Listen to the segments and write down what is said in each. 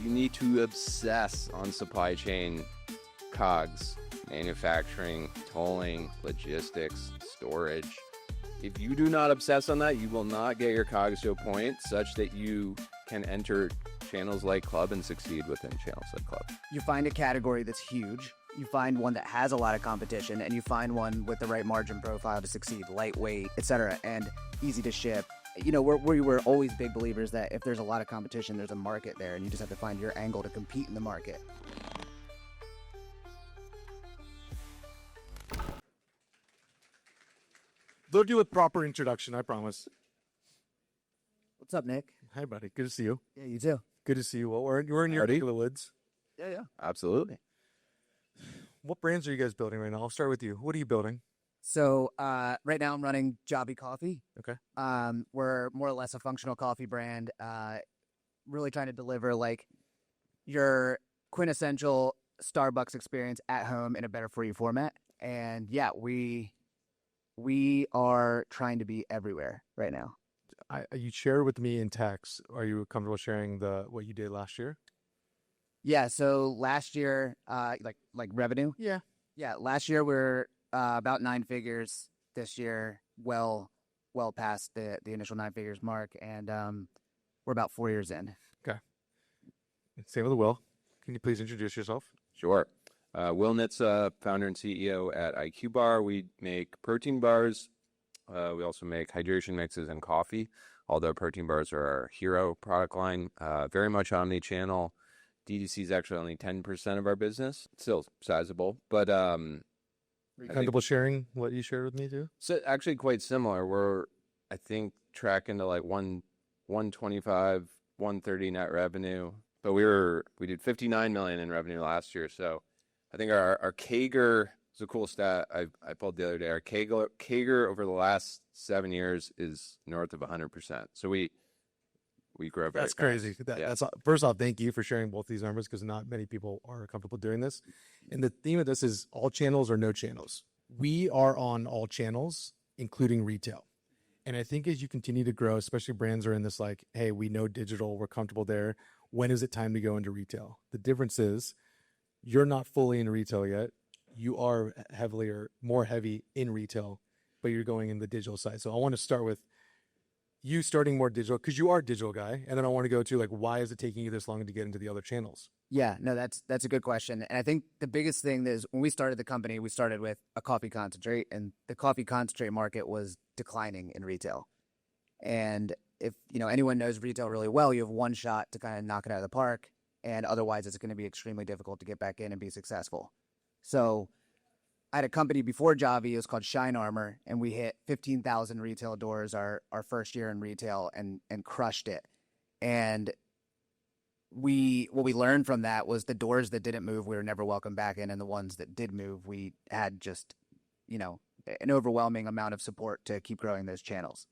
You need to obsess on supply chain COGS, manufacturing, tolling, logistics, storage. If you do not obsess on that, you will not get your COGS to a point such that you can enter channels like Club and succeed within channels like Club. You find a category that's huge, you find one that has a lot of competition, and you find one with the right margin profile to succeed, lightweight, etc., and easy to ship. You know, we were always big believers that if there's a lot of competition, there's a market there, and you just have to find your angle to compete in the market. They'll do a proper introduction, I promise. What's up, Nick? Hi, buddy. Good to see you. Yeah, you too. Good to see you. Well, we're in your neck of the woods. Yeah. Absolutely. What brands are you guys building right now? I'll start with you. What are you building? So right now I'm running Javvy Coffee. Okay. We're more or less a functional coffee brand, really trying to deliver like your quintessential Starbucks experience at home in a better for you format. And yeah, we are trying to be everywhere right now. You shared with me in text. Are you comfortable sharing what you did last year? Yeah. So last year, like revenue. Yeah. Last year we're about 9 figures. This year, well past the initial 9 figures mark, and we're about 4 years in. Okay. Same with Will. Can you please introduce yourself? Sure. Will Nitze, founder and CEO at IQBAR. We make protein bars. We also make hydration mixes and coffee, although protein bars are our hero product line. Very much omni-channel. DTC is actually only 10% of our business. Still sizable, but are you comfortable sharing what you shared with me too? So actually quite similar. We're, I think, tracking to like 125, 130 net revenue, but we did 59 million in revenue last year. So I think our CAGR is a cool stat I pulled the other day. Our CAGR over the last 7 years is north of 100%. So we grow very That's fast. crazy. That's first off, thank you for sharing both these numbers because not many people are comfortable doing this. And the theme of this is all channels or no channels. We are on all channels, including retail. And I think as you continue to grow, especially brands are in this like, hey, we know digital, we're comfortable there. When is it time to go into retail? The difference is you're not fully in retail yet. You are heavily or more heavy in retail, but you're going in the digital side. So I want to start with you starting more digital because you are a digital guy. And then I want to go to like, why is it taking you this long to get into the other channels? Yeah, no, that's a good question. And I think the biggest thing is when we started the company, we started with a coffee concentrate, and the coffee concentrate market was declining in retail. And if anyone knows retail really well, you have one shot to kind of knock it out of the park, and otherwise it's going to be extremely difficult to get back in and be successful. So I had a company before Javvy. It was called Shine Armor, and we hit 15,000 retail doors our first year in retail and crushed it. And what we learned from that was the doors that didn't move, we were never welcome back in, and the ones that did move, we had just an overwhelming amount of support to keep growing those channels.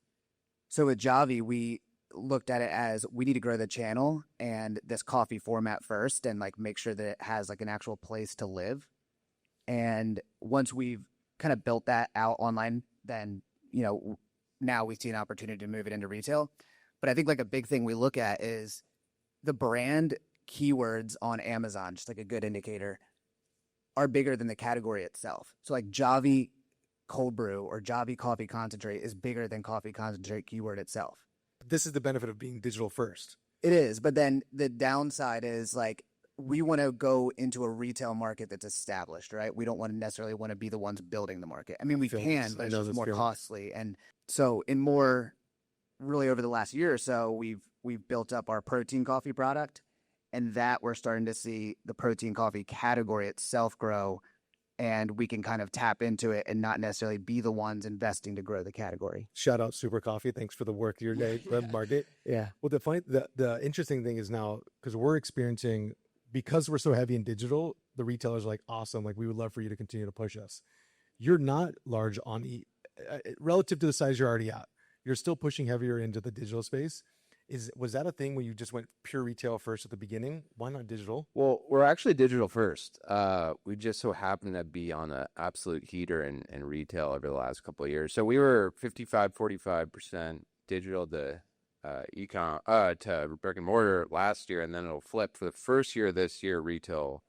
So with Javvy, we looked at it as we need to grow the channel and this coffee format first, and like make sure that it has like an actual place to live. And once we've kind of built that out online, then, now we see an opportunity to move it into retail. But I think like a big thing we look at is the brand keywords on Amazon, just like a good indicator, are bigger than the category itself. So like Javvy cold brew or Javvy coffee concentrate is bigger than coffee concentrate keyword itself. This is the benefit of being digital first. It is. But then the downside is like, we want to go into a retail market that's established, right? We don't necessarily want to be the ones building the market. I mean, we can, but it's just more costly. And so really over the last year or so, we've built up our protein coffee product, and that we're starting to see the protein coffee category itself grow, and we can kind of tap into it and not necessarily be the ones investing to grow the category. Shout out Super Coffee. Thanks for the work your day, market. Yeah. Well, the interesting thing is now, because we're experiencing, because we're so heavy in digital, the retailers are like, awesome, like we would love for you to continue to push us. You're not large on relative to the size you're already at. You're still pushing heavier into the digital space. Was that a thing when you just went pure retail first at the beginning? Why not digital? Well, we're actually digital first. We just so happen to be on an absolute heater in retail over the last couple of years. So we were 55, 45% digital to to brick and mortar last year, and then it'll flip for the first year this year, retail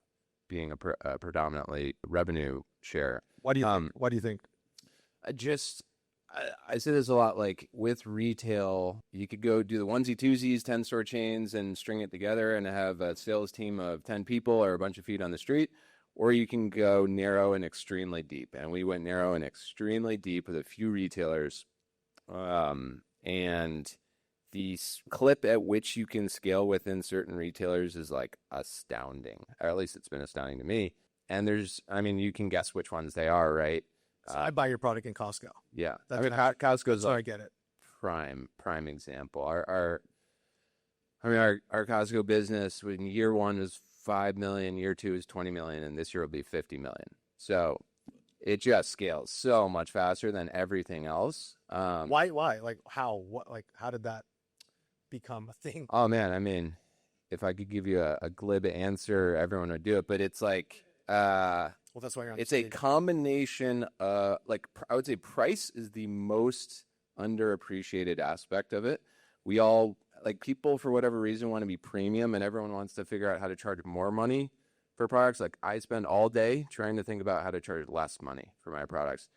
being a predominantly revenue share. Why do you think? Why do you think? I say this a lot, like with retail, you could go do the onesie twosies, 10 store chains and string it together and have a sales team of 10 people or a bunch of feet on the street, or you can go narrow and extremely deep. And we went narrow and extremely deep with a few retailers. And the clip at which you can scale within certain retailers is like astounding, or at least it's been astounding to me. And you can guess which ones they are, right? So I buy your product in Costco. Yeah. That's Costco's so I get it. prime example. Our Costco business in year one was 5 million, year two is 20 million, and this year will be 50 million. So it just scales so much faster than everything else. Why? Like how? What? Like how did that become a thing? Oh man, if I could give you a glib answer, everyone would do it. But it's like, well, that's why you're on it's stage. a combination. I would say price is the most underappreciated aspect of it. We all, like, people for whatever reason want to be premium, and everyone wants to figure out how to charge more money for products. Like, I spend all day trying to think about how to charge less money for my products.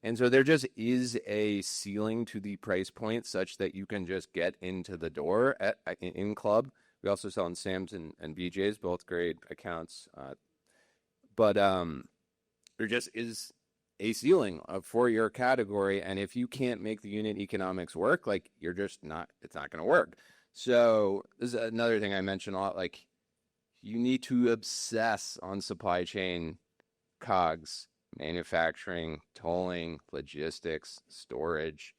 And so there just is a ceiling to the price point such that you can just get into the door in club. We also sell in Sam's and BJ's, both great accounts. But there just is a ceiling for your category. And if you can't make the unit economics work, like, it's not going to work. So this is another thing I mention a lot. Like, you need to obsess on supply chain COGS, manufacturing, tolling, logistics, storage.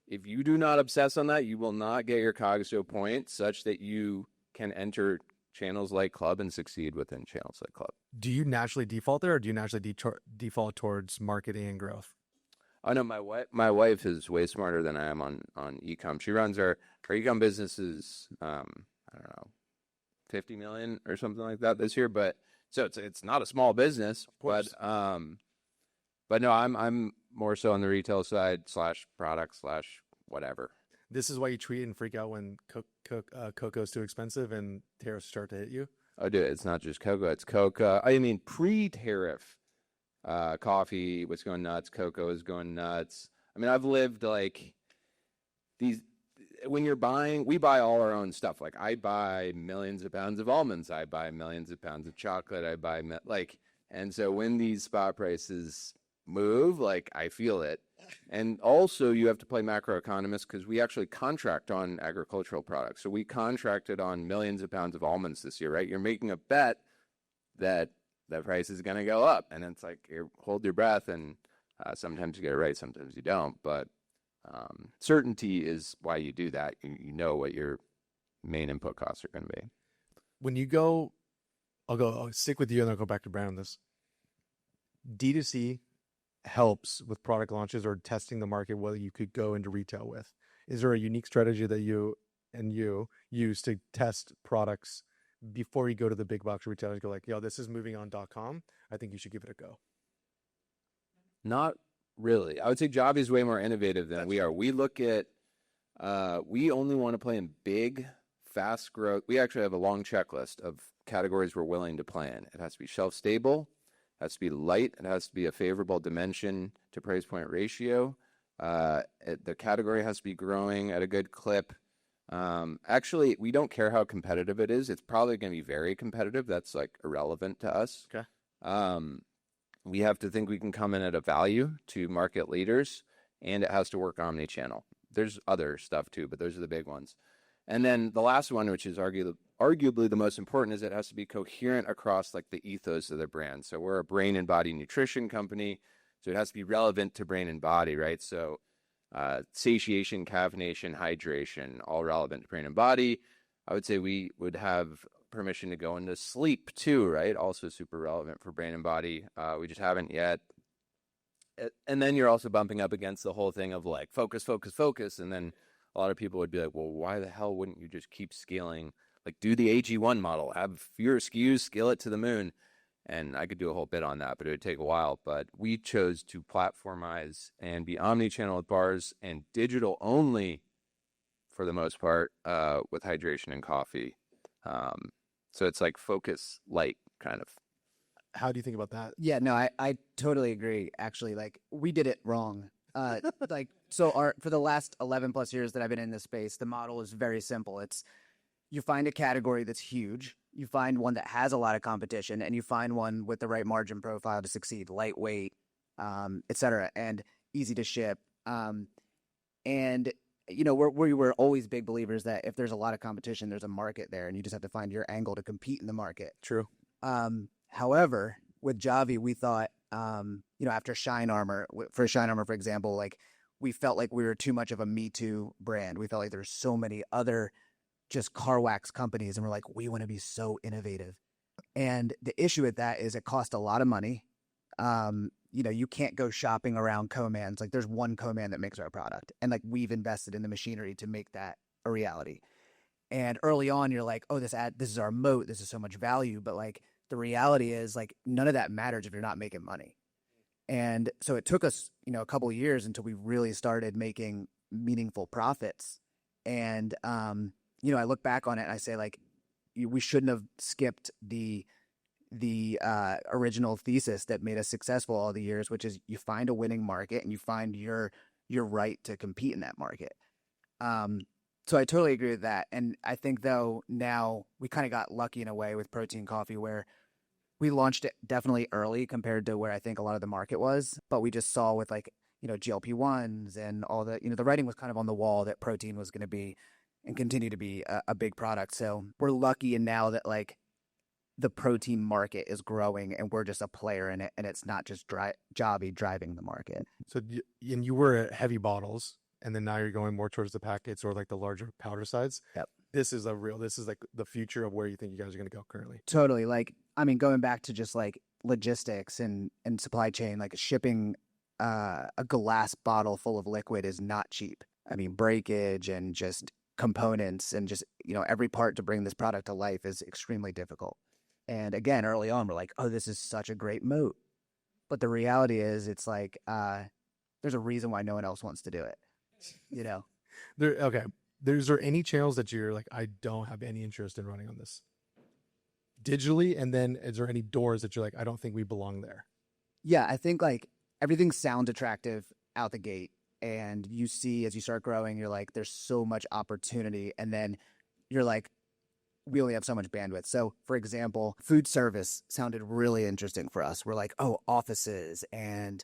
If you do not obsess on that, you will not get your COGS to a point such that you can enter channels like club and succeed within channels like club. Do you naturally default there, or do you naturally default towards marketing and growth? I know my wife is way smarter than I am on e-com. She runs our e-com businesses, I don't know, 50 million or something like that this year. But so it's not a small business, but no, I'm more so on the retail side / product / whatever. This is why you tweet and freak out when cocoa's too expensive and tariffs start to hit you? Oh, dude, it's not just cocoa, it's coca. Pre-tariff, coffee was going nuts, cocoa is going nuts. I've lived like these. When you're buying, we buy all our own stuff. Like, I buy millions of pounds of almonds, I buy millions of pounds of chocolate, and so when these spot prices move, like, I feel it. And also you have to play macroeconomist because we actually contract on agricultural products. So we contracted on millions of pounds of almonds this year, right? You're making a bet that the price is going to go up, and it's like, you hold your breath, and sometimes you get it right, sometimes you don't. But certainty is why you do that. You know what your main input costs are going to be. When you go, I'll stick with you and I'll go back to Brand on this. D2C helps with product launches or testing the market, whether you could go into retail with. Is there a unique strategy that you use to test products before you go to the big box retailers? Go like, yo, this is moving on .com. I think you should give it a go. Not really. I would say Javvy is way more innovative than we are. We look at, we only want to play in big, fast growth. We actually have a long checklist of categories we're willing to play in. It has to be shelf stable. It has to be light. It has to be a favorable dimension to price point ratio. The category has to be growing at a good clip. Actually, we don't care how competitive it is. It's probably going to be very competitive. That's like irrelevant to us. Okay. We have to think we can come in at a value to market leaders, and it has to work omni-channel. There's other stuff too, but those are the big ones. And then the last one, which is arguably the most important, is it has to be coherent across like the ethos of the brand. So we're a brain and body nutrition company, so it has to be relevant to brain and body, right? So satiation, caffeination, hydration, all relevant to brain and body. I would say we would have permission to go into sleep too, right? Also super relevant for brain and body. We just haven't yet. And then you're also bumping up against the whole thing of like focus. And then a lot of people would be like, well, why the hell wouldn't you just keep scaling? Like, do the AG1 model, have fewer SKUs, scale it to the moon. And I could do a whole bit on that, but it would take a while. But we chose to platformize and be omni-channel with bars and digital only for the most part, with hydration and coffee. So it's like focus light kind of. How do you think about that? Yeah, no, I totally agree. Actually, like we did it wrong. Like so for the last 11 plus years that I've been in this space, the model is very simple. It's you find a category that's huge, you find one that has a lot of competition, and you find one with the right margin profile to succeed, lightweight, et cetera, and easy to ship. And you know, we were always big believers that if there's a lot of competition, there's a market there, and you just have to find your angle to compete in the market. True. However, with Javvy, we thought, you know, after Shine Armor, for Shine Armor, for example, like we felt like we were too much of a Me Too brand. We felt like there's so many other just car wax companies, and we're like, we want to be so innovative. And the issue with that is it costs a lot of money. You know, you can't go shopping around co-mans. Like there's one co-man that makes our product, and like we've invested in the machinery to make that a reality. And early on, you're like, oh, this is our moat. This is so much value. But like the reality is like none of that matters if you're not making money. And so it took us, you know, a couple of years until we really started making meaningful profits. And, you know, I look back on it and I say like, we shouldn't have skipped the original thesis that made us successful all the years, which is you find a winning market and you find your right to compete in that market. So I totally agree with that. And I think though now we kind of got lucky in a way with protein coffee where we launched it definitely early compared to where I think a lot of the market was, but we just saw with like, you know, GLP-1s and all the, you know, the writing was kind of on the wall that protein was going to be and continue to be a big product. So we're lucky in now that like the protein market is growing and we're just a player in it, and it's not just Javvy driving the market. So, and you were at heavy bottles, and then now you're going more towards the packets or like the larger powder sides. Yep. This is like the future of where you think you guys are going to go currently. Totally. Like, I mean, going back to just like logistics and supply chain, like shipping a glass bottle full of liquid is not cheap. I mean, breakage and just components and just, you know, every part to bring this product to life is extremely difficult. And again, early on, we're like, oh, this is such a great moat. But the reality is it's like, there's a reason why no one else wants to do it, you know? Okay. Is there any channels that you're like, I don't have any interest in running on this digitally? And then is there any doors that you're like, I don't think we belong there? Yeah, I think like everything sounds attractive out the gate. And you see, as you start growing, you're like, there's so much opportunity. And then you're like, we only have so much bandwidth. So, for example, food service sounded really interesting for us. We're like, oh, offices and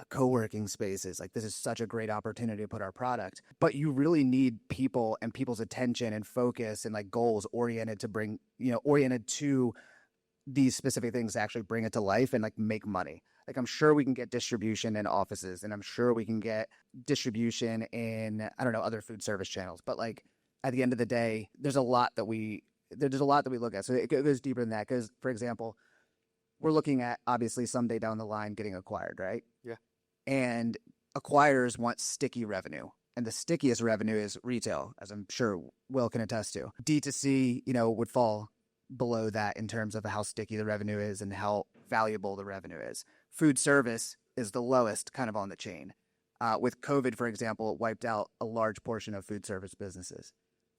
co-working spaces. Like, this is such a great opportunity to put our product. But you really need people and people's attention and focus and like goals oriented to these specific things to actually bring it to life and like make money. Like, I'm sure we can get distribution in offices, and I'm sure we can get distribution in, I don't know, other food service channels. But like, at the end of the day, there's a lot that we look at. So it goes deeper than that. Because, for example, we're looking at obviously someday down the line getting acquired, right? Yeah. And acquirers want sticky revenue. And the stickiest revenue is retail, as I'm sure Will can attest to. D2C, you know, would fall below that in terms of how sticky the revenue is and how valuable the revenue is. Food service is the lowest kind of on the chain. With COVID, for example, it wiped out a large portion of food service businesses.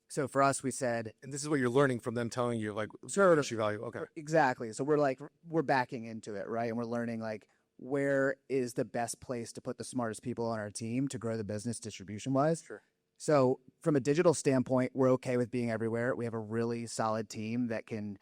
So for us, we said, and this is what you're learning from them telling you, like, sort of issue value. Okay. Exactly. So we're like, we're backing into it, right? And we're learning like, where is the best place to put the smartest people on our team to grow the business distribution wise? Sure. So from a digital standpoint, we're okay with being everywhere. We have a really solid team that can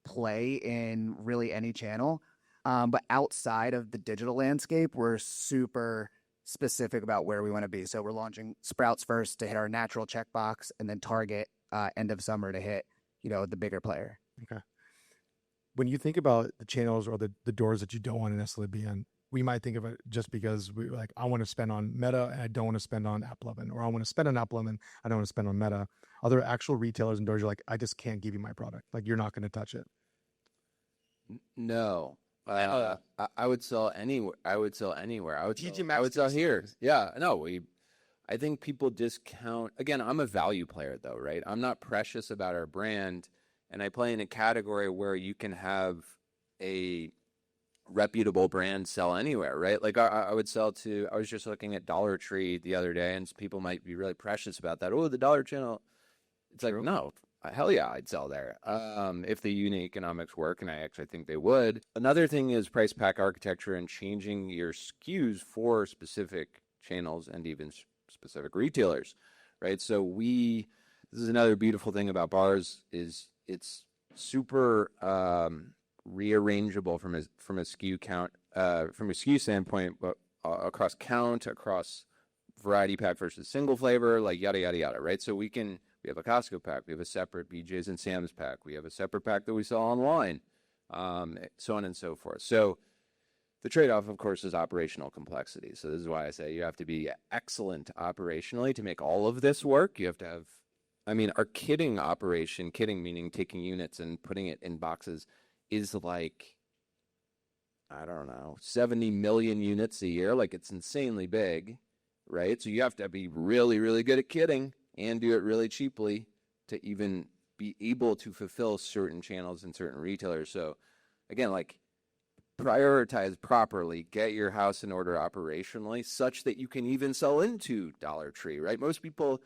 play in really any channel. But outside of the digital landscape, we're super specific about where we want to be. So we're launching Sprouts first to hit our natural checkbox, and then Target end of summer to hit, you know, the bigger player. Okay. When you think about the channels or the doors that you don't want to necessarily be in, we might think of it just because we like, I want to spend on Meta and I don't want to spend on AppLovin, or I want to spend on AppLovin and I don't want to spend on Meta. Other actual retailers and doors, you're like, I just can't give you my product. Like, you're not going to touch it. No. I would sell anywhere. I would sell anywhere. I would sell here. Yeah. No, I think people discount. Again, I'm a value player though, right? I'm not precious about our brand, and I play in a category where you can have a reputable brands sell anywhere, right? Like I would sell to, I was just looking at Dollar Tree the other day, and people might be really precious about that. Oh, the Dollar Channel. It's like, True. no, hell yeah, I'd sell there. If the unit economics work, and I actually think they would. Another thing is price pack architecture and changing your SKUs for specific channels and even specific retailers, right? So this is another beautiful thing about bars is it's super rearrangeable from a SKU count, from a SKU standpoint, but across count, across variety pack versus single flavor, like yada yada yada, right? So we have a Costco pack, we have a separate BJ's and Sam's pack, we have a separate pack that we sell online, so on and so forth. So the trade-off, of course, is operational complexity. So this is why I say you have to be excellent operationally to make all of this work. You have to have, I mean, our kitting operation, kitting meaning taking units and putting it in boxes, is like, I don't know, 70 million units a year. Like, it's insanely big, right? So you have to be really, really good at kitting and do it really cheaply to even be able to fulfill certain channels and certain retailers. So again, like, prioritize properly, get your house in order operationally such that you can even sell into Dollar Tree, right? Most people,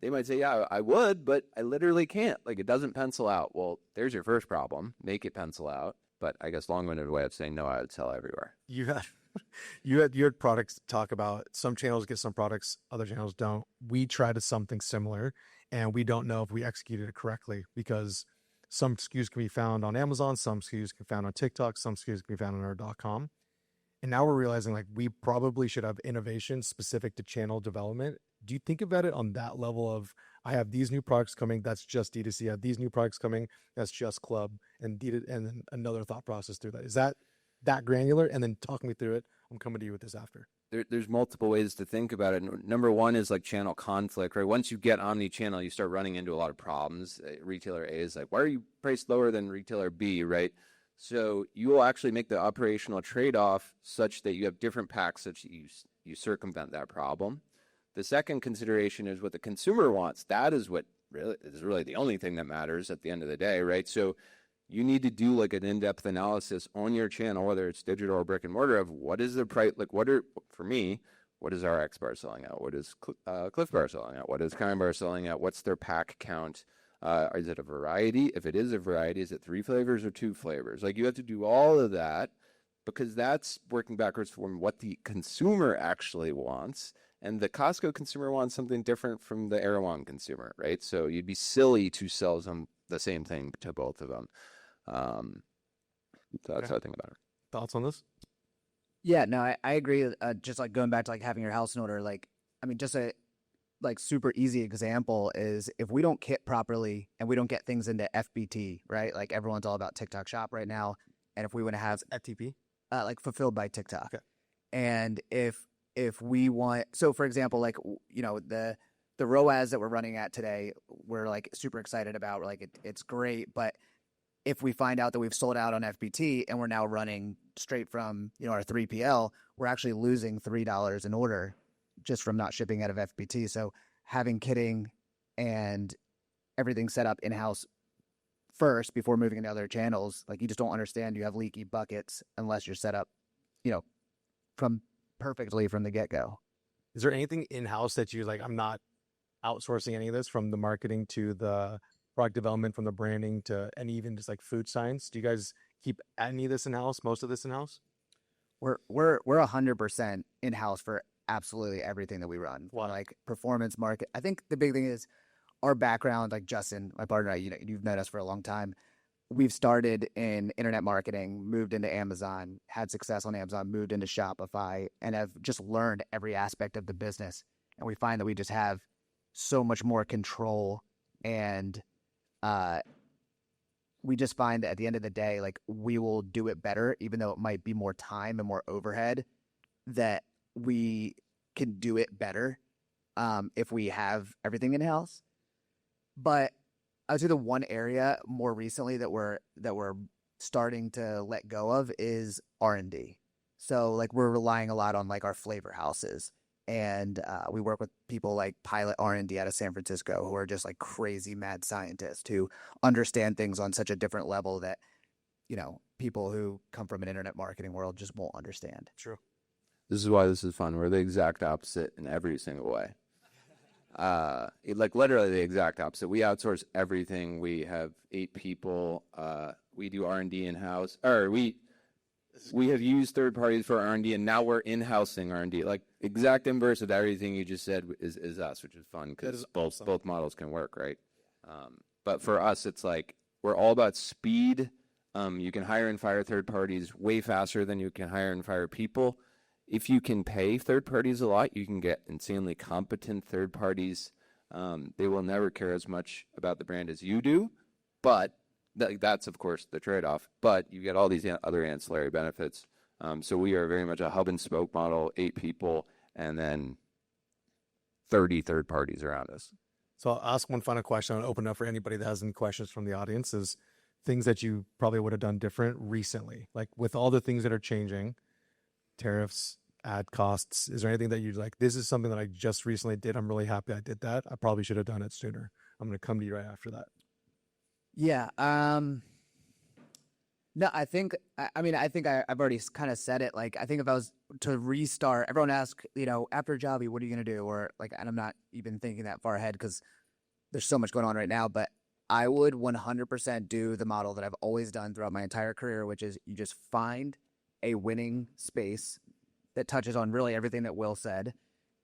they might say, yeah, I would, but I literally can't. Like, it doesn't pencil out. Well, there's your first problem. Make it pencil out. But I guess long-winded way of saying no, I would sell everywhere. You had products talk about some channels get some products, other channels don't. We tried something similar, and we don't know if we executed it correctly because some SKUs can be found on Amazon, some SKUs can be found on TikTok, some SKUs can be found on our .com. And now we're realizing like we probably should have innovation specific to channel development. Do you think about it on that level of I have these new products coming, that's just D2C. I have these new products coming, that's just club, and then another thought process through that. Is that granular? And then talk me through it. I'm coming to you with this after. There's multiple ways to think about it. Number one is like channel conflict, right? Once you get omni-channel, you start running into a lot of problems. Retailer A is like, why are you priced lower than retailer B, right? So you will actually make the operational trade-off such that you have different packs such that you circumvent that problem. The second consideration is what the consumer wants. That is what really the only thing that matters at the end of the day, right? So you need to do like an in-depth analysis on your channel, whether it's digital or brick and mortar, of what is the price, like for me, what is our X-Bar selling at? What is Cliff Bar selling at? What is Kind Bar selling at? What's their pack count? Is it a variety? If it is a variety, is it 3 flavors or 2 flavors? Like, you have to do all of that because that's working backwards from what the consumer actually wants. And the Costco consumer wants something different from the Erewhon consumer, right? So you'd be silly to sell them the same thing to both of them. So that's how I think about it. Thoughts on this? Yeah, no, I agree. Just like going back to like having your house in order, like, I mean, just a like super easy example is if we don't kit properly and we don't get things into FBT, right? Like everyone's all about TikTok Shop right now. And if we want to have FTP? Like fulfilled by TikTok. Okay. And if we want, so for example, like, you know, the ROAS that we're running at today, we're like super excited about, like it's great. But if we find out that we've sold out on FBT and we're now running straight from, you know, our 3PL, we're actually losing $3 an order just from not shipping out of FBT. So having kitting and everything set up in-house first before moving into other channels, like, you just don't understand you have leaky buckets unless you're set up, you know, perfectly from the get-go. Is there anything in-house that you like, I'm not outsourcing any of this, from the marketing to the product development, from the branding to, and even just like food science? Do you guys keep any of this in-house, most of this in-house? We're 100% in-house for absolutely everything that we run. Wow. Like performance market. I think the big thing is our background, like Justin, my partner, you know, you've known us for a long time. We've started in internet marketing, moved into Amazon, had success on Amazon, moved into Shopify, and have just learned every aspect of the business. And we find that we just have so much more control, and we just find that at the end of the day, like, we will do it better, even though it might be more time and more overhead, that we can do it better if we have everything in-house. But I would say the one area more recently that we're starting to let go of is R&D. So like, we're relying a lot on like our flavor houses, and we work with people like Pilot R&D out of San Francisco, who are just like crazy mad scientists who understand things on such a different level that people who come from an internet marketing world just won't understand. True. This is why this is fun. We're the exact opposite in every single way. Like literally the exact opposite. We outsource everything. We have 8 people. We do R&D in-house. Or we have used third parties for R&D, and now we're in-housing R&D. Like exact inverse of everything you just said is us, which is fun because both models can work, right? But for us, it's like we're all about speed. You can hire and fire third parties way faster than you can hire and fire people. If you can pay third parties a lot, you can get insanely competent third parties. They will never care as much about the brand as you do, but that's, of course, the trade-off. But you get all these other ancillary benefits. So we are very much a hub and spoke model, 8 people, and then 30 third parties around us. So I'll ask one final question. I'll open up for anybody that has any questions from the audience. Is things that you probably would have done different recently, like with all the things that are changing, tariffs, ad costs. Is there anything that you like? This is something that I just recently did. I'm really happy I did that. I probably should have done it sooner. I'm going to come to you right after that. Yeah. No, I think I've already kind of said it. Like, I think if I was to restart, everyone asks, after Javvy, what are you going to do? Or like, and I'm not even thinking that far ahead because there's so much going on right now, but I would 100% do the model that I've always done throughout my entire career, which is you just find a winning space that touches on really everything that Will said,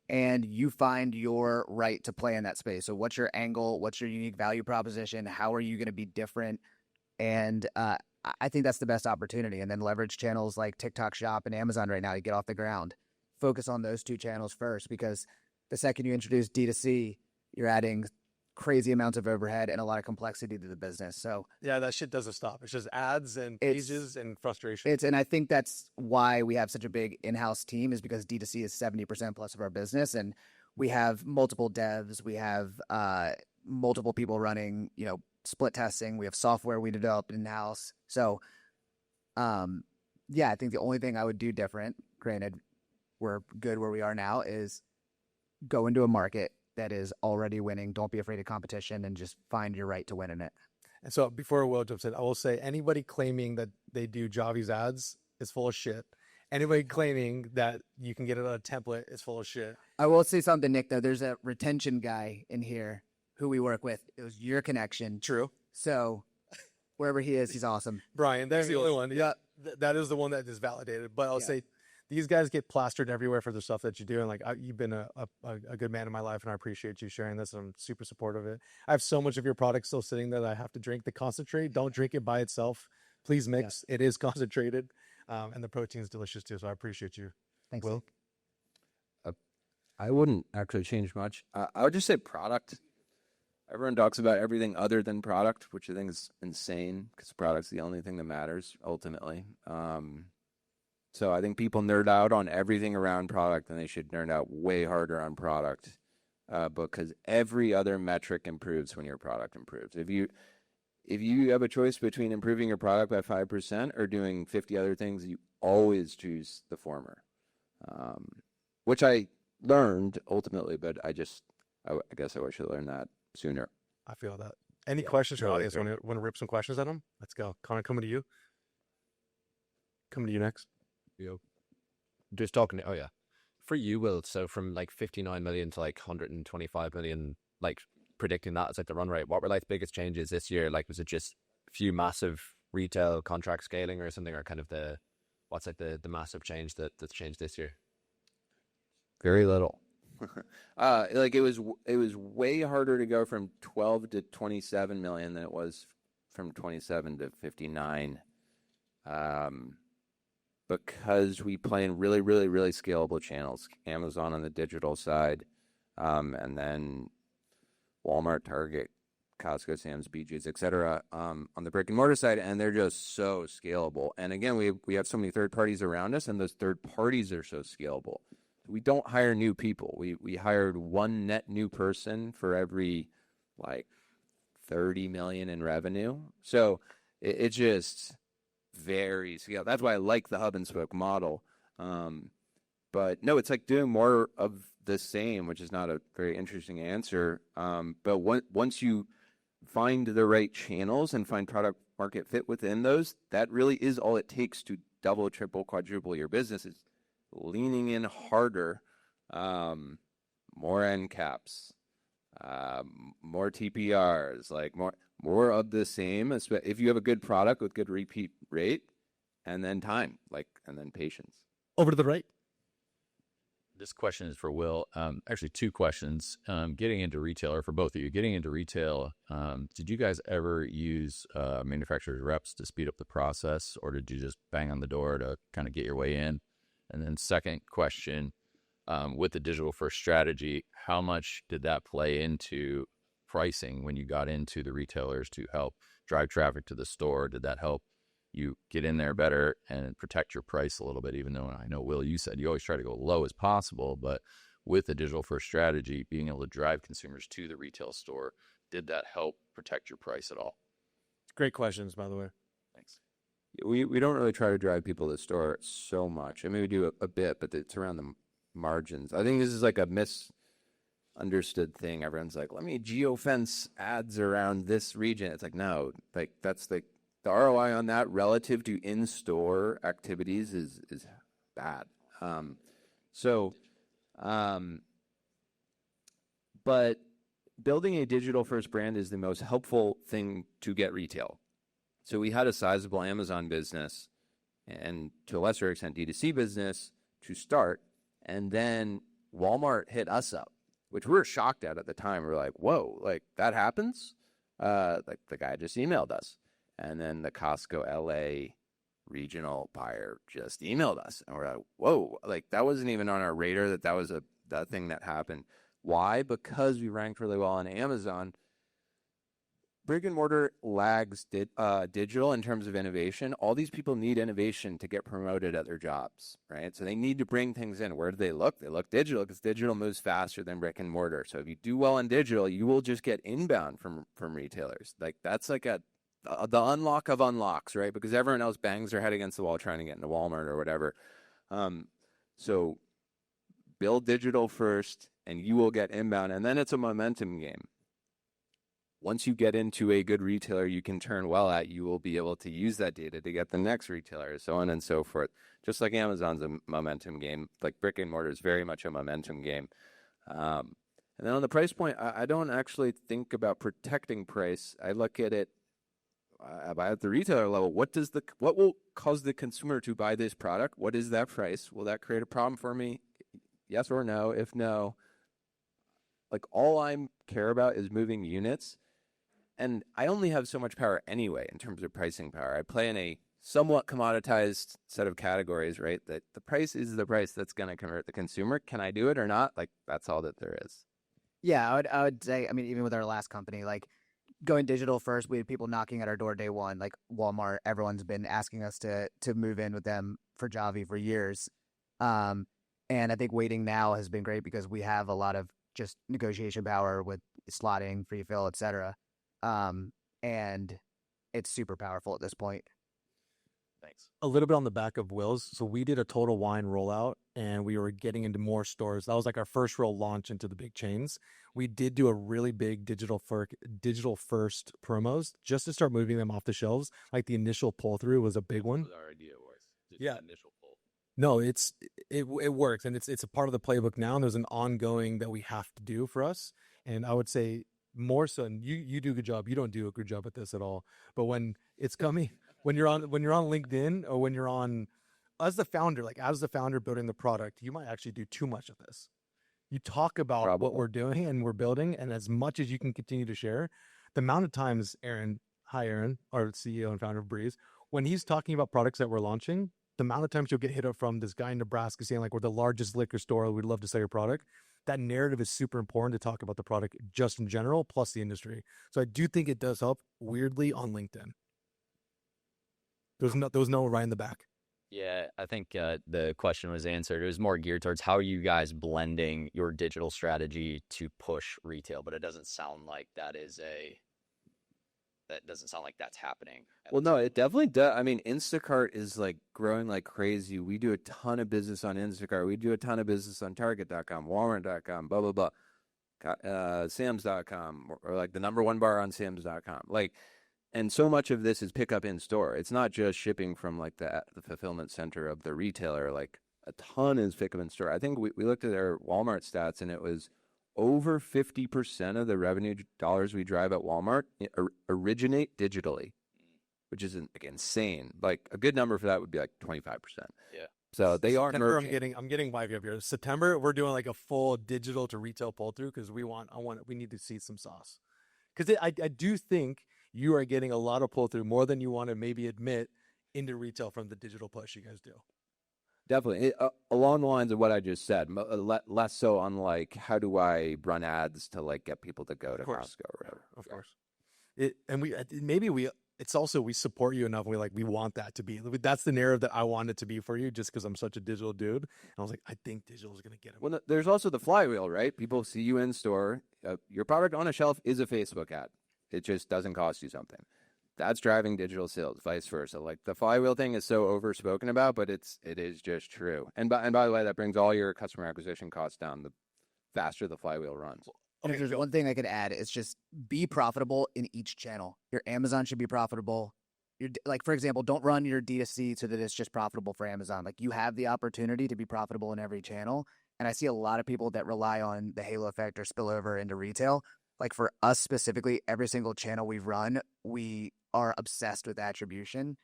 and you find your right to play in that space. So what's your angle? What's your unique value proposition? How are you going to be different? And I think that's the best opportunity. And then leverage channels like TikTok Shop and Amazon right now to get off the ground. Focus on those 2 channels first, because the second you introduce D2C, you're adding crazy amounts of overhead and a lot of complexity to the business. So yeah, that shit doesn't stop. It's just ads and pages and frustration. And I think that's why we have such a big in-house team, is because D2C is 70% plus of our business, and we have multiple devs. We have multiple people running, split testing. We have software we developed in-house. So, yeah, I think the only thing I would do different, granted we're good where we are now, is go into a market that is already winning. Don't be afraid of competition and just find your right to win in it. And so before Will jumps in, I will say anybody claiming that they do Javvy's ads is full of shit. Anybody claiming that you can get it on a template is full of shit. I will say something, Nick, though. There's a retention guy in here who we work with. It was your connection. True. So wherever he is, he's awesome. Brian, there's the only one. Yeah, that is the one that is validated. But I'll say these guys get plastered everywhere for the stuff that you do. And like, you've been a good man in my life, and I appreciate you sharing this. I'm super supportive of it. I have so much of your product still sitting there that I have to drink the concentrate. Don't drink it by itself. Please mix. Yeah. It is concentrated. And the protein is delicious too. So I appreciate you. Thanks. Will? I wouldn't actually change much. I would just say product. Everyone talks about everything other than product, which I think is insane because product's the only thing that matters ultimately. So I think people nerd out on everything around product, and they should nerd out way harder on product because every other metric improves when your product improves. If you have a choice between improving your product by 5% or doing 50 other things, you always choose the former, which I learned ultimately, but I guess I wish I learned that sooner. I feel that. Any questions from the audience? Want to rip some questions at them? Let's go. Connor, coming to you. Coming to you next. Yo. Just talking. Oh yeah. For you, Will. So from like 59 million to like 125 million, like predicting that as like the run rate. What were like the biggest changes this year? Like, was it just a few massive retail contract scaling or something, or kind of what's like the massive change that's changed this year? Very little. Like it was way harder to go from 12 to 27 million than it was from 27 to 59. Because we play in really, really, really scalable channels, Amazon on the digital side, and then Walmart, Target, Costco, Sam's, BJ's, etc. On the brick and mortar side, and they're just so scalable. And again, we have so many third parties around us, and those third parties are so scalable. We don't hire new people. We hired one net new person for every like 30 million in revenue. So it's just very scalable. That's why I like the hub and spoke model. But no, it's like doing more of the same, which is not a very interesting answer. But once you find the right channels and find product market fit within those, that really is all it takes to double, triple, quadruple your business is leaning in harder, more end caps, more TPRs, like more of the same. If you have a good product with good repeat rate, and then time, and then patience. Over to the right. This question is for Will. Actually, two questions. Getting into retail, or for both of you, getting into retail, did you guys ever use manufacturers' reps to speed up the process, or did you just bang on the door to kind of get your way in? And then second question, with the digital first strategy, how much did that play into pricing when you got into the retailers to help drive traffic to the store? Did that help you get in there better and protect your price a little bit, even though I know, Will, you said you always try to go low as possible, but with the digital first strategy, being able to drive consumers to the retail store, did that help protect your price at all? Great questions, by the way. Thanks. We don't really try to drive people to the store so much. I mean, we do a bit, but it's around the margins. I think this is like a misunderstood thing. Everyone's like, let me geofence ads around this region. It's like, no, like that's the ROI on that relative to in-store activities is bad. But building a digital-first brand is the most helpful thing to get retail. So we had a sizable Amazon business and to a lesser extent D2C business to start, and then Walmart hit us up, which we were shocked at the time. We were like, whoa, like that happens? Like the guy just emailed us. And then the Costco LA regional buyer just emailed us. And we're like, whoa, like that wasn't even on our radar that was that thing that happened. Why? Because we ranked really well on Amazon. Brick and mortar lags digital in terms of innovation. All these people need innovation to get promoted at their jobs, right? So they need to bring things in. Where do they look? They look digital because digital moves faster than brick and mortar. So if you do well in digital, you will just get inbound from retailers. Like that's like the unlock of unlocks, right? Because everyone else bangs their head against the wall trying to get into Walmart or whatever. So build digital first and you will get inbound. And then it's a momentum game. Once you get into a good retailer you can turn well at, you will be able to use that data to get the next retailer, so on and so forth. Just like Amazon's a momentum game, like brick and mortar is very much a momentum game. And then on the price point, I don't actually think about protecting price. I look at it at the retailer level. What will cause the consumer to buy this product? What is that price? Will that create a problem for me? Yes or no? If no, like all I care about is moving units. And I only have so much power anyway in terms of pricing power. I play in a somewhat commoditized set of categories, right? That the price is the price that's going to convert the consumer. Can I do it or not? Like that's all that there is. Yeah, I would say, I mean, even with our last company, like going digital first, we had people knocking at our door day one, like Walmart. Everyone's been asking us to move in with them for Javvy for years. And I think waiting now has been great because we have a lot of just negotiation power with slotting, free fill, et cetera. And it's super powerful at this point. Thanks. A little bit on the back of Will's. So we did a Total Wine rollout and we were getting into more stores. That was like our first real launch into the big chains. We did do a really big digital first promos just to start moving them off the shelves. Like the initial pull through was a big one. Our idea was just Yeah. initial pull. No, it works and it's a part of the playbook now. And there's an ongoing that we have to do for us. And I would say more so, and you do a good job. You don't do a good job at this at all. But when it's coming, when you're on LinkedIn or when you're on, as the founder building the product, you might actually do too much of this. You talk about what we're doing and we're building, and as much as you can continue to share, the amount of times Aaron, our CEO and founder of Breeze, when he's talking about products that we're launching, the amount of times you'll get hit up from this guy in Nebraska saying like, we're the largest liquor store, we'd love to sell your product. That narrative is super important to talk about the product just in general, plus the industry. So I do think it does help weirdly on LinkedIn. There was no right in the back. Yeah, I think the question was answered. It was more geared towards how are you guys blending your digital strategy to push retail, but it doesn't sound like that's happening. Well, no, it definitely does. I mean, Instacart is like growing like crazy. We do a ton of business on Instacart. We do a ton of business on Target.com, Walmart.com, blah, blah, blah, Sam's.com, or like the number one bar on Sam's.com. Like, and so much of this is pickup in store. It's not just shipping from like the fulfillment center of the retailer. Like a ton is pickup in store. I think we looked at their Walmart stats, and it was over 50% of the revenue dollars we drive at Walmart originate digitally, which is like insane. Like a good number for that would be like 25%. Yeah. So they are September, merging. I'm getting Wifey up here. September, we're doing like a full digital to retail pull through because we need to see some sauce. Because I do think you are getting a lot of pull through, more than you want to maybe admit, into retail from the digital push you guys do. Definitely. Along the lines of what I just said, less so on like, how do I run ads to like get people to go to Costco or whatever. Of course. It's also, we support you enough. We want that to be, that's the narrative that I want it to be for you, just because I'm such a digital dude. And I was like, I think digital is going to get it. Well, there's also the flywheel, right? People see you in store. Your product on a shelf is a Facebook ad. It just doesn't cost you something. That's driving digital sales, vice versa. Like the flywheel thing is so overspoken about, but it is just true. And by the way, that brings all your customer acquisition costs down the faster the flywheel runs. And if there's one thing I could add, it's just be profitable in each channel. Your Amazon should be profitable. Like, for example, don't run your D2C so that it's just profitable for Amazon. Like, you have the opportunity to be profitable in every channel. And I see a lot of people that rely on the halo effect or spillover into retail. Like, for us specifically, every single channel we run, we are obsessed with attribution.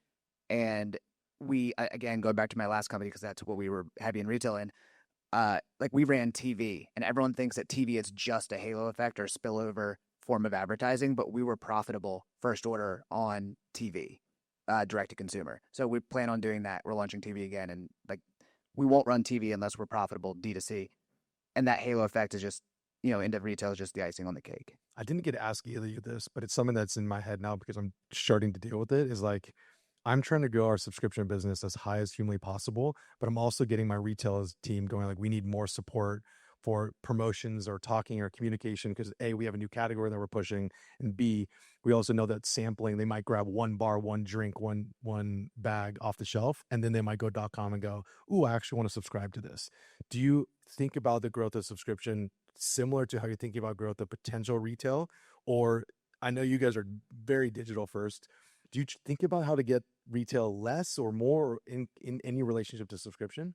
And we, again, going back to my last company, because that's what we were heavy in retail in, like we ran TV, and everyone thinks that TV is just a halo effect or spillover form of advertising, but we were profitable first order on TV, direct to consumer. So we plan on doing that. We're launching TV again, and like we won't run TV unless we're profitable D2C. And that halo effect is just, into retail is just the icing on the cake. I didn't get to ask either of you this, but it's something that's in my head now because I'm starting to deal with it. Is like, I'm trying to grow our subscription business as high as humanly possible, but I'm also getting my retail team going like, we need more support for promotions or talking or communication because A, we have a new category that we're pushing, and B, we also know that sampling, they might grab one bar, one drink, one bag off the shelf, and then they might go .com and go, ooh, I actually want to subscribe to this. Do you think about the growth of subscription similar to how you're thinking about growth of potential retail? Or I know you guys are very digital first. Do you think about how to get retail less or more in any relationship to subscription?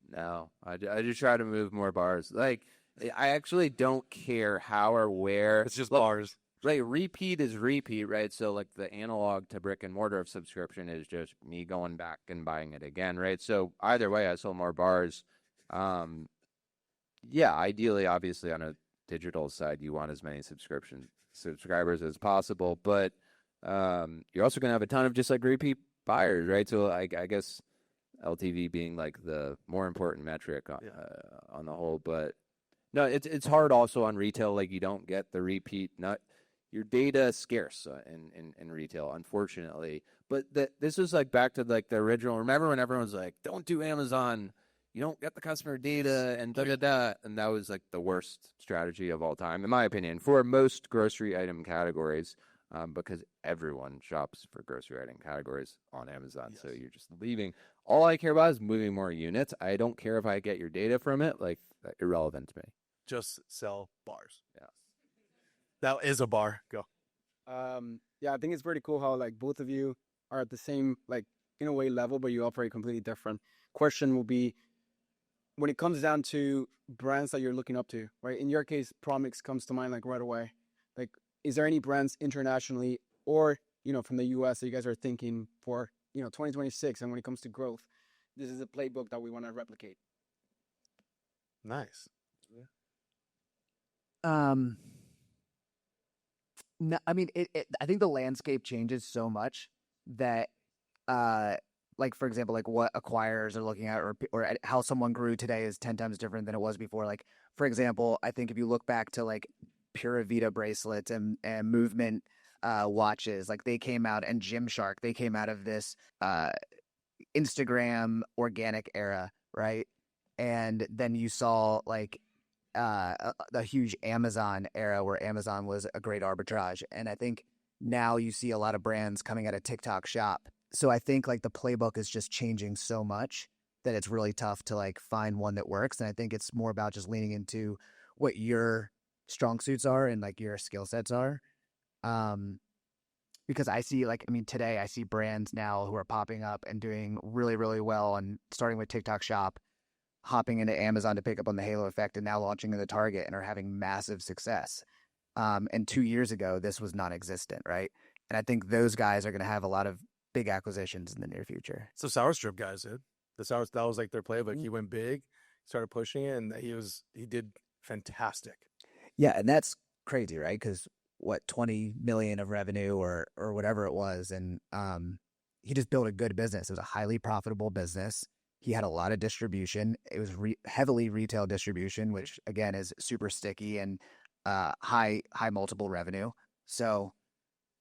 No, I just try to move more bars. Like, I actually don't care how or where. It's just bars. Right, repeat is repeat, right? So, like, the analog to brick and mortar of subscription is just me going back and buying it again, right? So, either way, I sell more bars. Yeah, ideally, obviously, on a digital side, you want as many subscribers as possible, but you're also going to have a ton of just like repeat buyers, right? So I guess LTV being like the more important metric on the whole, but no, it's hard also on retail. Like you don't get the repeat. Your data is scarce in retail, unfortunately. But this is like back to like the original. Remember when everyone was like, "Don't do Amazon. You don't get the customer data," and and that was like the worst strategy of all time, in my opinion, for most grocery item categories, because everyone shops for grocery item categories on Amazon. Yes. So you're just leaving. All I care about is moving more units. I don't care if I get your data from it. Like, irrelevant to me. Just sell bars. Yeah. That is a bar. Go. Yeah, I think it's pretty cool how like both of you are at the same, like, in a way, level, but you operate completely different. Question will be, when it comes down to brands that you're looking up to, right? In your case, Promix comes to mind like right away. Like, is there any brands internationally or, from the US that you guys are thinking for, 2026? And when it comes to growth, this is a playbook that we want to replicate. Nice. No, I mean, I think the landscape changes so much that, like, for example, like what acquirers are looking at or how someone grew today is 10 times different than it was before. Like, for example, I think if you look back to like Pura Vida bracelets and Movement watches, like they came out, and Gymshark, they came out of this Instagram organic era, right? And then you saw like the huge Amazon era where Amazon was a great arbitrage. And I think now you see a lot of brands coming out of TikTok Shop. So I think like the playbook is just changing so much that it's really tough to like find one that works. And I think it's more about just leaning into what your strong suits are and like your skill sets are. Because I see today I see brands now who are popping up and doing really, really well, and starting with TikTok Shop, hopping into Amazon to pick up on the halo effect, and now launching into Target and are having massive success. And 2 years ago, this was non-existent, right? And I think those guys are going to have a lot of big acquisitions in the near future. So Sour Strip guys did. That was like their playbook. He went big, started pushing it, and he did fantastic. Yeah, and that's crazy, right? Because 20 million of revenue or whatever it was, and he just built a good business. It was a highly profitable business. He had a lot of distribution. It was heavily retail distribution, which again is super sticky and high multiple revenue. So,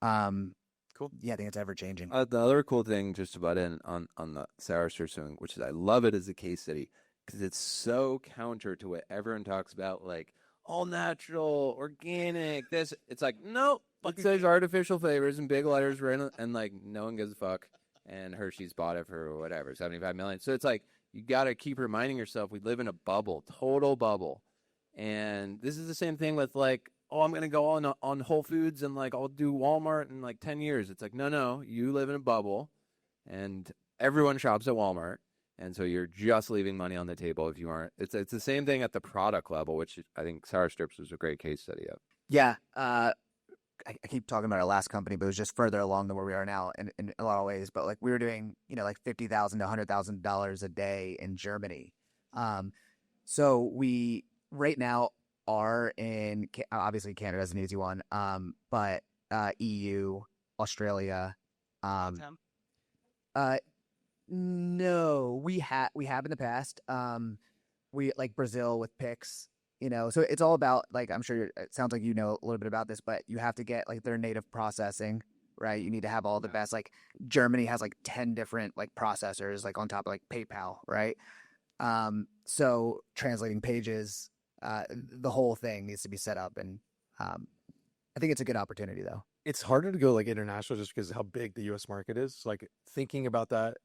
cool. Yeah, I think it's ever changing. The other cool thing, just to butt in on the sour strip, which is I love it as a case study because it's so counter to what everyone talks about, like all natural, organic. This, it's like no, it says artificial flavors in big letters, right? And like no one gives a fuck. And Hershey's bought it for whatever, 75 million. So it's like you got to keep reminding yourself we live in a bubble, total bubble. And this is the same thing with like, oh, I'm going to go on Whole Foods and like I'll do Walmart in like 10 years. It's like, no, you live in a bubble and everyone shops at Walmart. And so you're just leaving money on the table if you aren't. It's the same thing at the product level, which I think Sour Strips was a great case study of. Yeah. I keep talking about our last company, but it was just further along than where we are now in a lot of ways. But like we were doing, like $50,000 to $100,000 a day in Germany. So we right now are in, obviously Canada's an easy one, but EU, Australia. No, we have in the past. We like Brazil with Pix. So it's all about, like, I'm sure it sounds like you know a little bit about this, but you have to get like their native processing, right? You need to have all the best, like Germany has like 10 different like processors, like on top of like PayPal, right? So translating pages, the whole thing needs to be set up. And I think it's a good opportunity though. It's harder to go like international just because of how big the US market is. Like thinking about that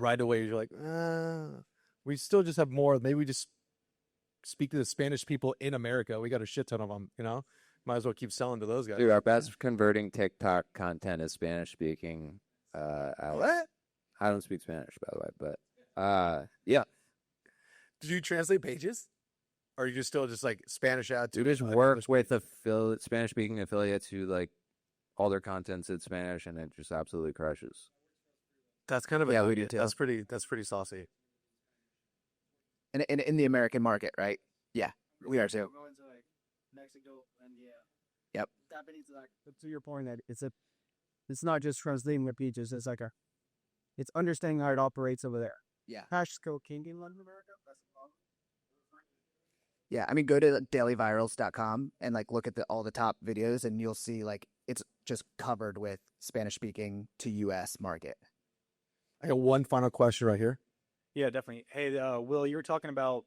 right away, you're like, we still just have more. Maybe we just speak to the Spanish people in America. We got a shit ton of them, might as well keep selling to those guys. Dude, our best converting TikTok content is Spanish speaking. What? I don't speak Spanish, by the way, but yeah. Did you translate pages? Or are you just still just like Spanish ads? Dude, just work with Spanish speaking affiliates who like all their content's in Spanish and it just absolutely crushes. That's kind of we do too. That's pretty saucy. In the American market, right? Yeah, we are too. Go into like Mexico and Yep. But to your point, that it's not just translating the pages. It's like it's understanding how it operates over there. Yeah. Costco King in Latin America. That's the problem. Yeah, I mean, go to dailyvirals.com and like look at all the top videos, and you'll see like it's just covered with Spanish speaking to US market. I got one final question right here. Yeah, definitely. Hey, Will, you were talking about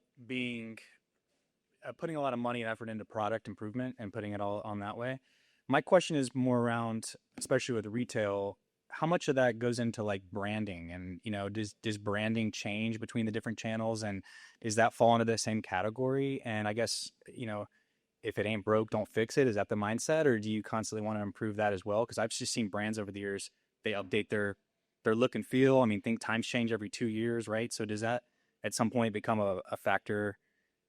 putting a lot of money and effort into product improvement and putting it all on that way. My question is more around, especially with retail, how much of that goes into like branding, and does branding change between the different channels, and does that fall into the same category? And I guess if it ain't broke, don't fix it. Is that the mindset, or do you constantly want to improve that as well? Because I've just seen brands over the years, they update their look and feel. I mean, times change every 2 years, right? So does that at some point become a factor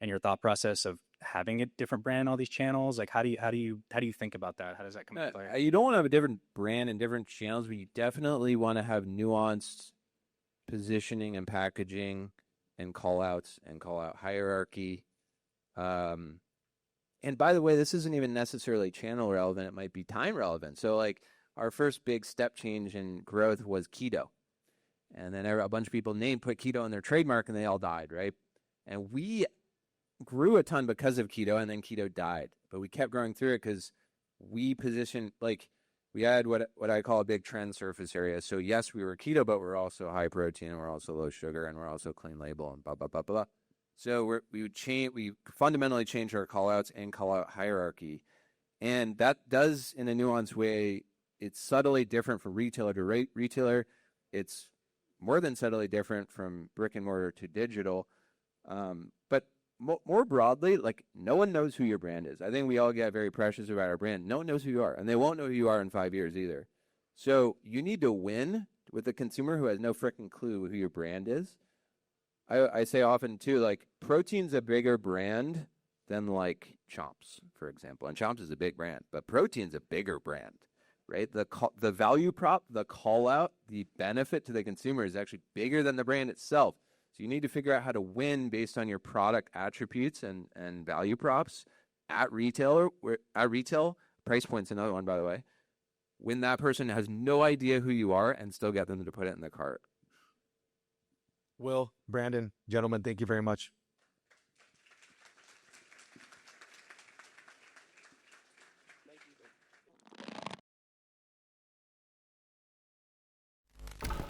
in your thought process of having a different brand in all these channels? Like how do you think about that? How does that come into play? You don't want to have a different brand in different channels, but you definitely want to have nuanced positioning and packaging and call out hierarchy. And by the way, this isn't even necessarily channel relevant. It might be time relevant. So like our first big step change in growth was keto. And then a bunch of people put keto in their trademark and they all died, right? And we grew a ton because of keto, and then keto died. But we kept growing through it because we positioned, like, we had what I call a big trend surface area. So yes, we were keto, but we're also high protein, and we're also low sugar, and we're also clean label, and blah, blah, blah, blah. So we fundamentally changed our call-outs and call-out hierarchy. And that does, in a nuanced way, it's subtly different from retailer to retailer. It's more than subtly different from brick and mortar to digital. But more broadly, like no one knows who your brand is. I think we all get very precious about our brand. No one knows who you are, and they won't know who you are in 5 years either. So you need to win with a consumer who has no freaking clue who your brand is. I say often too, like protein's a bigger brand than like Chomps, for example. And Chomps is a big brand, but protein's a bigger brand, right? The value prop, the call out, the benefit to the consumer is actually bigger than the brand itself. So you need to figure out how to win based on your product attributes and value props at retail. Price point's another one, by the way. When that person has no idea who you are and still get them to put it in the cart. Will, Brandon, gentlemen, thank you very much.